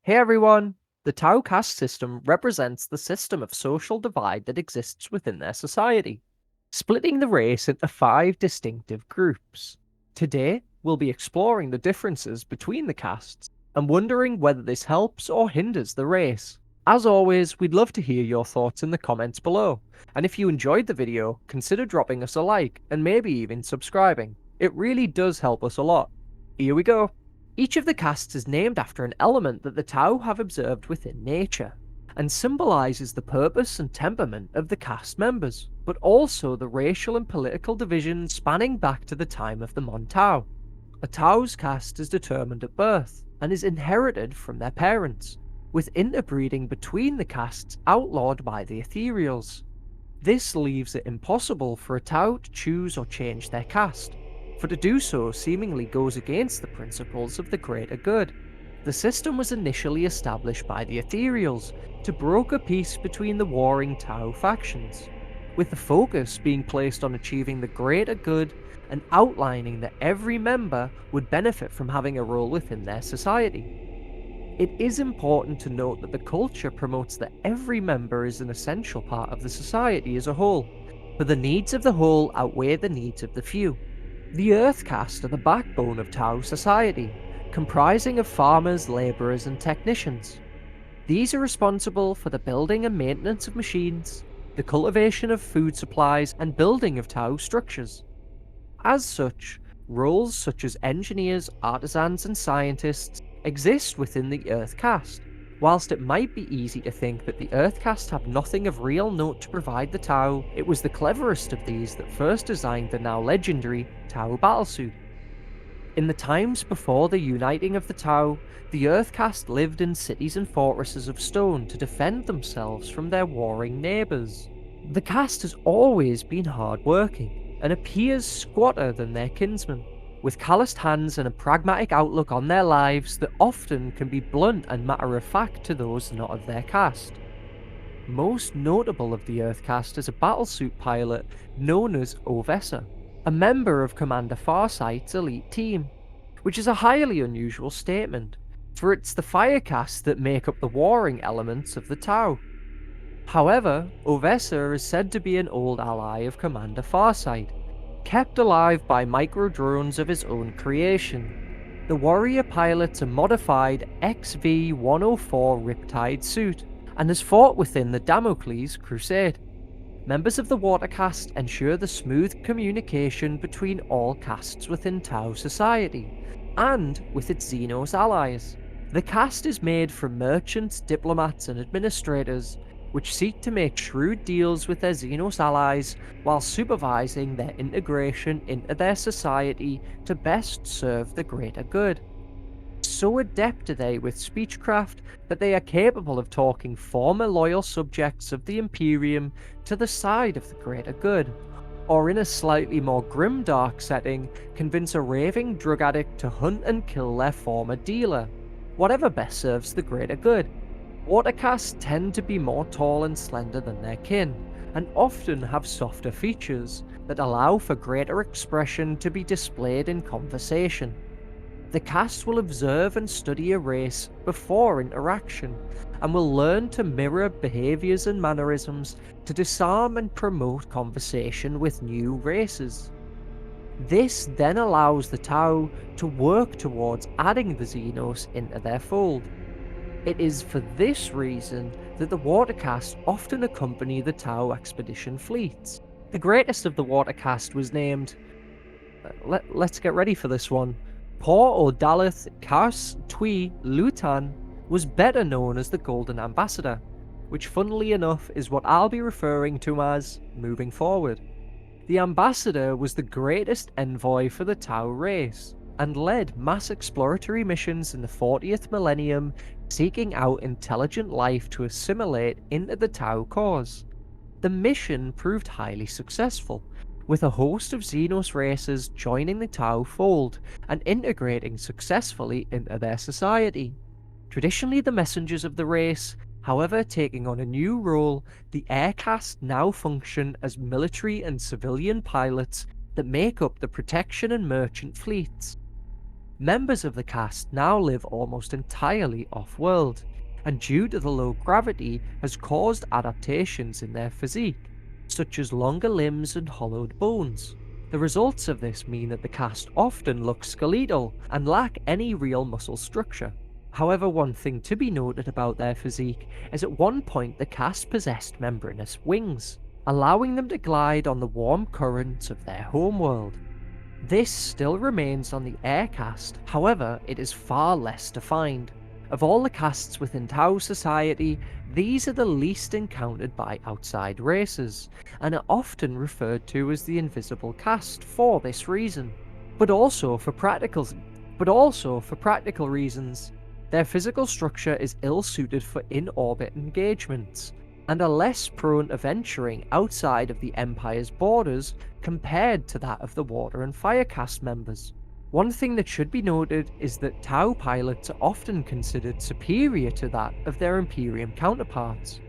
Hey everyone! The Tau caste system represents the system of social divide that exists within their society, splitting the race into five distinctive groups. Today, we'll be exploring the differences between the castes and wondering whether this helps or hinders the race. As always, we'd love to hear your thoughts in the comments below, and if you enjoyed the video, consider dropping us a like and maybe even subscribing. It really does help us a lot. Here we go! Each of the castes is named after an element that the Tau have observed within nature, and symbolises the purpose and temperament of the caste members, but also the racial and political divisions spanning back to the time of the Mon Tau. A Tau's caste is determined at birth, and is inherited from their parents, with interbreeding between the castes outlawed by the Ethereals. This leaves it impossible for a Tau to choose or change their caste, for to do so seemingly goes against the principles of the greater good. The system was initially established by the Ethereals to broker peace between the warring Tau factions, with the focus being placed on achieving the greater good and outlining that every member would benefit from having a role within their society. It is important to note that the culture promotes that every member is an essential part of the society as a whole, for the needs of the whole outweigh the needs of the few. The Earth caste are the backbone of Tau society, comprising of farmers, labourers and technicians. These are responsible for the building and maintenance of machines, the cultivation of food supplies and building of Tau structures. As such, roles such as engineers, artisans and scientists exist within the Earth caste. Whilst it might be easy to think that the Earth caste have nothing of real note to provide the Tau, it was the cleverest of these that first designed the now legendary Tau battlesuit. In the times before the uniting of the Tau, the Earth caste lived in cities and fortresses of stone to defend themselves from their warring neighbours. The caste has always been hard-working, and appears squatter than their kinsmen, with calloused hands and a pragmatic outlook on their lives that often can be blunt and matter-of-fact to those not of their caste. Most notable of the Earth caste is a battlesuit pilot known as Ovessa, a member of Commander Farsight's elite team, which is a highly unusual statement, for it's the fire caste that make up the warring elements of the Tau. However, Ovessa is said to be an old ally of Commander Farsight, kept alive by micro-drones of his own creation. The warrior pilots a modified XV-104 Riptide suit, and has fought within the Damocles Crusade. Members of the Water caste ensure the smooth communication between all castes within Tau society, and with its Xenos allies. The caste is made from merchants, diplomats and administrators, which seek to make shrewd deals with their Xenos allies while supervising their integration into their society to best serve the greater good. So adept are they with speechcraft that they are capable of talking former loyal subjects of the Imperium to the side of the greater good, or in a slightly more grim-dark setting, convince a raving drug addict to hunt and kill their former dealer, whatever best serves the greater good. Watercasts tend to be more tall and slender than their kin, and often have softer features that allow for greater expression to be displayed in conversation. The caste will observe and study a race before interaction, and will learn to mirror behaviours and mannerisms to disarm and promote conversation with new races. This then allows the Tau to work towards adding the Xenos into their fold. It is for this reason that the Water caste often accompany the Tau expedition fleets. The greatest of the Water caste was named... let's get ready for this one. Por Odalith Kars Tui Lutan was better known as the Golden Ambassador, which funnily enough is what I'll be referring to as moving forward. The Ambassador was the greatest envoy for the Tau race, and led mass exploratory missions in the 40th millennium seeking out intelligent life to assimilate into the Tau cause. The mission proved highly successful, with a host of Xenos races joining the Tau fold and integrating successfully into their society. Traditionally the messengers of the race, however, taking on a new role, the Air caste now function as military and civilian pilots that make up the protection and merchant fleets. Members of the caste now live almost entirely off-world, and due to the low gravity has caused adaptations in their physique, such as longer limbs and hollowed bones. The results of this mean that the caste often look skeletal and lack any real muscle structure. However, one thing to be noted about their physique is at one point the caste possessed membranous wings, allowing them to glide on the warm currents of their homeworld. This still remains on the air caste, however, it is far less defined. Of all the castes within Tau society, these are the least encountered by outside races, and are often referred to as the invisible caste for this reason. But also for practical reasons. Their physical structure is ill-suited for in-orbit engagements, and are less prone to venturing outside of the Empire's borders compared to that of the Water and Fire caste members. One thing that should be noted is that Tau pilots are often considered superior to that of their Imperium counterparts,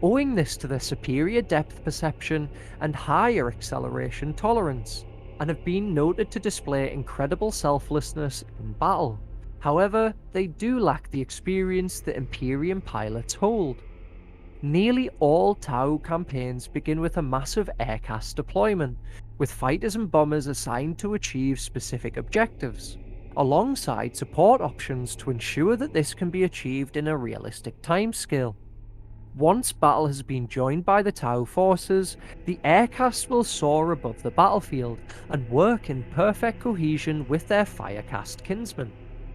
owing this to their superior depth perception and higher acceleration tolerance, and have been noted to display incredible selflessness in battle. However, they do lack the experience that Imperium pilots hold. Nearly all Tau campaigns begin with a massive aircast deployment, with fighters and bombers assigned to achieve specific objectives, alongside support options to ensure that this can be achieved in a realistic timescale. Once battle has been joined by the Tau forces, the aircast will soar above the battlefield and work in perfect cohesion with their Firecast kinsmen.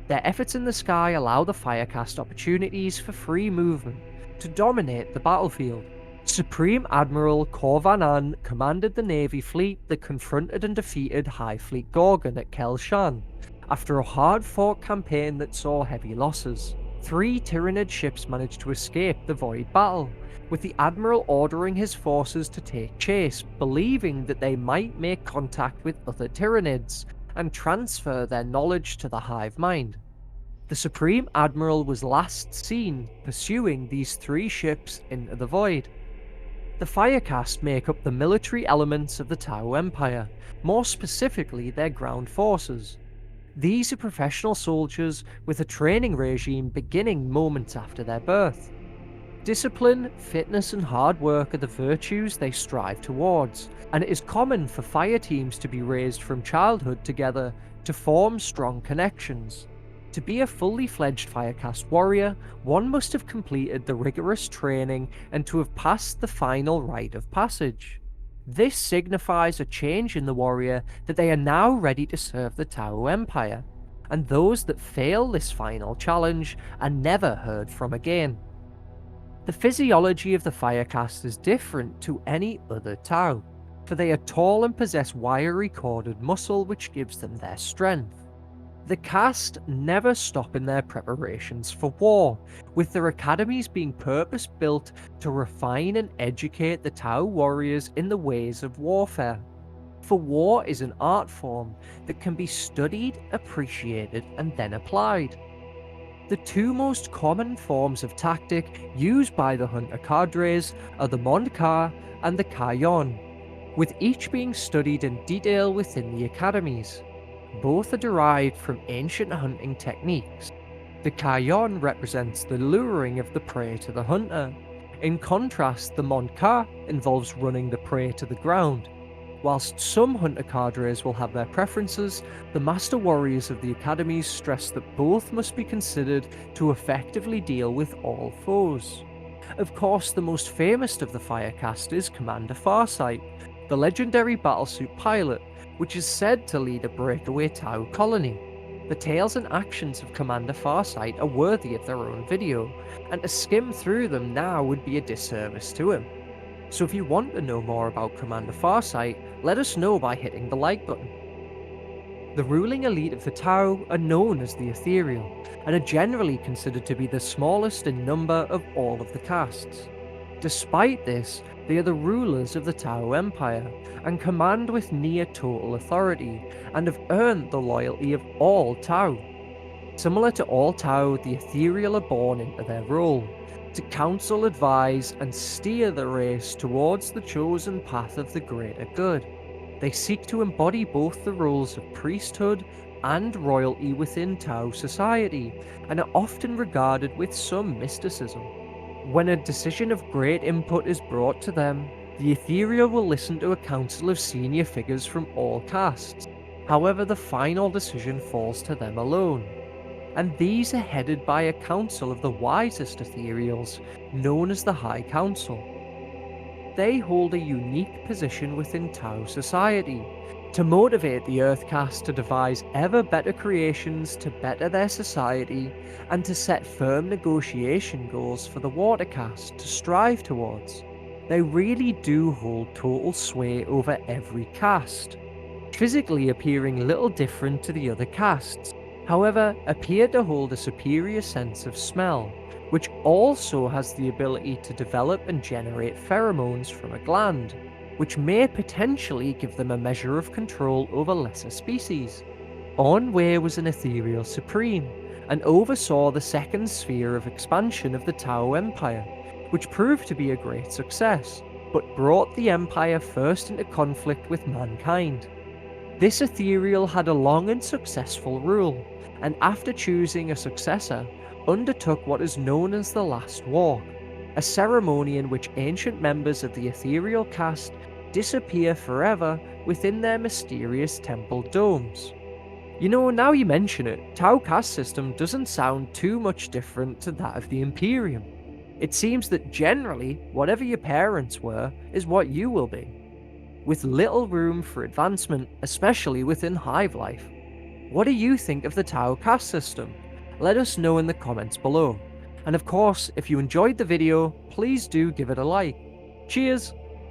Their efforts in the sky allow the Firecast opportunities for free movement to dominate the battlefield. Supreme Admiral Corvanan commanded the Navy fleet that confronted and defeated High Fleet Gorgon at Kel Shan, after a hard-fought campaign that saw heavy losses. 3 Tyranid ships managed to escape the Void battle, with the Admiral ordering his forces to take chase, believing that they might make contact with other Tyranids and transfer their knowledge to the Hive Mind. The Supreme Admiral was last seen pursuing these 3 ships into the Void. The Firecast make up the military elements of the Tau Empire, more specifically their ground forces. These are professional soldiers with a training regime beginning moments after their birth. Discipline, fitness, and hard work are the virtues they strive towards, and it is common for fire teams to be raised from childhood together to form strong connections. To be a fully fledged Firecast warrior, one must have completed the rigorous training and to have passed the final rite of passage. This signifies a change in the warrior that they are now ready to serve the Tau Empire, and those that fail this final challenge are never heard from again. The physiology of the Firecast is different to any other Tau, for they are tall and possess wiry corded muscle which gives them their strength. The caste never stop in their preparations for war, with their academies being purpose-built to refine and educate the Tau warriors in the ways of warfare. For war is an art form that can be studied, appreciated, and then applied. The 2 most common forms of tactic used by the hunter cadres are the Mondka and the Kayon, with each being studied in detail within the academies. Both are derived from ancient hunting techniques. The Kayon represents the luring of the prey to the hunter. In contrast, the Mondka involves running the prey to the ground. Whilst some hunter cadres will have their preferences, the master warriors of the academies stress that both must be considered to effectively deal with all foes. Of course, the most famous of the Firecast is Commander Farsight, the legendary battlesuit pilot, which is said to lead a breakaway Tau colony. The tales and actions of Commander Farsight are worthy of their own video, and to skim through them now would be a disservice to him. So if you want to know more about Commander Farsight, let us know by hitting the like button. The ruling elite of the Tau are known as the Ethereal, and are generally considered to be the smallest in number of all of the castes. Despite this, they are the rulers of the Tau Empire, and command with near total authority, and have earned the loyalty of all Tau. Similar to all Tau, the Ethereal are born into their role, to counsel, advise, and steer the race towards the chosen path of the greater good. They seek to embody both the roles of priesthood, and royalty within Tao society, and are often regarded with some mysticism. When a decision of great input is brought to them, the Ethereal will listen to a council of senior figures from all castes. However, the final decision falls to them alone, and these are headed by a council of the wisest Ethereals, known as the High Council. They hold a unique position within Tau society to motivate the Earth caste to devise ever better creations to better their society, and to set firm negotiation goals for the Water caste to strive towards. They really do hold total sway over every caste, physically appearing little different to the other castes, however appear to hold a superior sense of smell, which also has the ability to develop and generate pheromones from a gland, which may potentially give them a measure of control over lesser species. Onway was an ethereal supreme, and oversaw the second sphere of expansion of the Tao Empire, which proved to be a great success, but brought the Empire first into conflict with mankind. This ethereal had a long and successful rule, and after choosing a successor, undertook what is known as the Last Walk, a ceremony in which ancient members of the ethereal caste disappear forever within their mysterious temple domes. You know, now you mention it, Tau caste system doesn't sound too much different to that of the Imperium. It seems that generally, whatever your parents were, is what you will be, with little room for advancement, especially within hive life. What do you think of the Tau caste system? Let us know in the comments below. And of course, if you enjoyed the video, please do give it a like. Cheers!